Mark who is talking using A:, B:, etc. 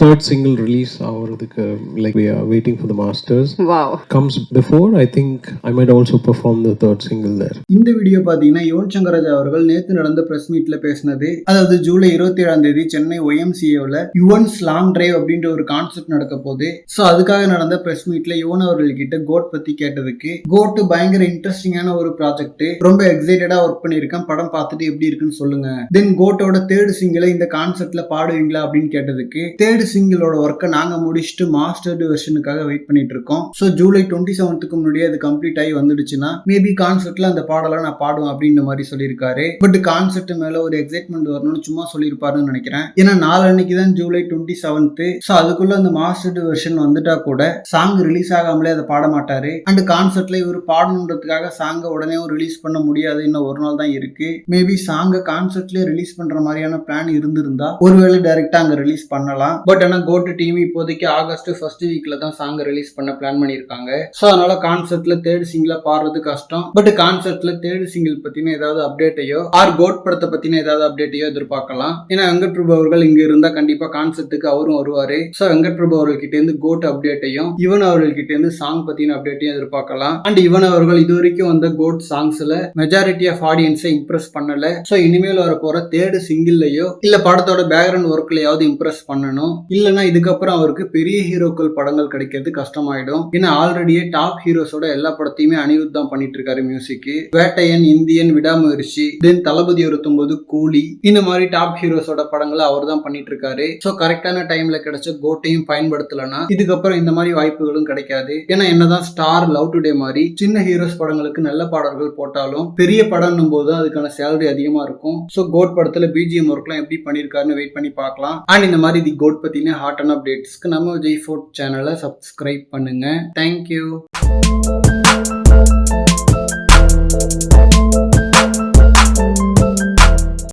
A: third single release ஆவறதுக்கு like we are waiting for the masters.
B: Wow.
A: Comes before, I think I might also perform the third single there.
C: இந்த video பாத்தீங்கன்னா யுவன் சங்கர் ராஜா அவர்கள் நேத்து நடந்த press மீட்ல பேசினது. அதாவது July 27 Chennai YMCAவில் Yuvan's long drive அப்படின்ற ஒரு கான்செப்ட் நடக்க போகுது. ஸோ அதுக்காக நடந்த பிரஸ் மீட்ல யுவன் அவர்கள் கிட்ட கோட் பத்தி கேட்டதுக்கு, கோட் பயங்கர இன்ட்ரெஸ்டிங்கான ஒரு ப்ராஜெக்ட், ரொம்ப எக்ஸைட்டடா ஒர்க் பண்ணிருக்கேன், படம் பார்த்துட்டு எப்படி இருக்குன்னு சொல்லுங்க. தென் கோட்டோட தேர்ட் சிங்கிளை இந்த கான்செப்ட்ல பாடுவீங்களா அப்படின்னு கேட்டதுக்கு, தேர்ட் சிங்கிளோட ஒர்க்கை நாங்க முடிச்சுட்டு மாஸ்டர்டு வெர்ஷனுக்காக வெயிட் பண்ணிட்டு இருக்கோம். ஸோ ஜூலை 27க்கு முன்னாடியே அது கம்ப்ளீட் ஆகி வந்துடுச்சுன்னா மேபி கான்செப்ட்ல அந்த பாடலாம் நான் பாடுவேன் அப்படின்ற மாதிரி சொல்லியிருக்காரு. பட் கான்செப்ட் மேல ஒரு எக்ஸைட்மெண்ட் வரணும்னு சும்மா சொல்லியிருப்பாருன்னு நினைக்கிறேன். ஏன்னா நாளன்னைக்கு தான் ஜூலை 27. ஸோ அதுக்குள்ள அந்த மாஸ்டர்டு வெர்ஷன் வந்துட்டா கூட சாங் ரிலீஸ் ஆகாமலே அதை பாட மாட்டாரு. அண்ட் கான்செப்ட்ல இவர் பாடணுன்றதுக்காக சாங்கை உடனே ரிலீஸ் பண்ண முடியாது, இன்னும் ஒரு நாள் தான் இருக்கு. மேபி சாங்கை கான்செப்ட்லயே ரிலீஸ் பண்ற மாதிரியான பிளான் இருந்திருந்தா ஒருவேளை டைரக்டா அங்க ரிலீஸ் பண்ணலாம். பட் ஆனா கோட் டீம் இப்போதைக்கு ஆகஸ்ட் ஃபர்ஸ்ட் வீக்ல தான் சாங் ரிலீஸ் பண்ண பிளான் பண்ணிருக்காங்க. ஸோ அதனால கான்செப்ட்ல தேர்ட் சிங்கிள பாடுறது கஷ்டம். பட் கான்செப்ட்ல தேர்ட் சிங்கிள் பத்தின ஏதாவது அப்டேட்டையோ ஆர் கோட் படத்தை பத்தின ஏதாவது அப்டேட்டையோ எதிர்பார்க்கலாம். ஏன்னா வெங்கட் பிரபு அவர்கள் இங்க இருந்தா கண்டிப்பா கான்செப்ட்டுக்கு அவரும் வருவாரு. ஸோ வெங்கட் பிரபு அவர்கள் கிட்ட இருந்து கோட் அப்டேட்டையும் இவன் அவர்கள் கிட்ட இருந்து சாங் பத்தின அப்டேட்டையும் எதிர்பார்க்கலாம். அண்ட் இவன் அவர்கள் இது வரைக்கும் வந்த கோட் சாங்ஸ்ல மெஜாரிட்டி ஆஃப் ஆடியன்ஸை இம்ப்ரெஸ் பண்ணல. ஸோ இனிமேல் வர போற தேர்ட் சிங்கிள்லயோ இல்ல படத்தோட பேக்ரவுண்ட் ஒர்க்லயாவது இம்ப்ரெஸ் பண்ணணும். இல்லைன்னா இதுக்கப்புறம் அவருக்கு பெரிய ஹீரோக்கள் படங்கள் கிடைக்கிறது கஷ்டமாயிடும். ஏன்னா ஆல்ரெடியே டாப் ஹீரோஸோட எல்லா படத்தையுமே அனிருத் தான் பண்ணிட்டு இருக்காரு மியூசிக். வேட்டையன், இந்தியன், விடாமுயற்சி, தென் தளபதி 19, கூலி, இந்த மாதிரி டாப் ஹீரோஸோட படங்களை அவர் தான் பண்ணிட்டு இருக்காரு. ஸோ கரெக்டான டைம்ல கிடைச்ச கோட்டையும் பயன்படுத்தலன்னா இதுக்கப்புறம் இந்த மாதிரி வாய்ப்புகளும் கிடைக்காது. ஏன்னா என்னதான் ஸ்டார், லவ் டுடே மாதிரி சின்ன ஹீரோஸ் படங்களுக்கு நல்ல பாடல்கள் போட்டாலும் பெரிய படம் போது அதுக்கான சேலரி அதிகமா இருக்கும். ஸோ கோட் படத்துல BGM ஒர்க்லாம் எப்படி பண்ணிருக்காருன்னு வெயிட் பண்ணி பார்க்கலாம். அண்ட் இந்த மாதிரி தி கோட் பத்தின ஹாட் அண்ட் அப்டேட்ஸ்க்கு நம்ம விஜய் ஃபோர்ட் சேனலை சப்ஸ்கிரைப் பண்ணுங்க. தேங்க்யூ.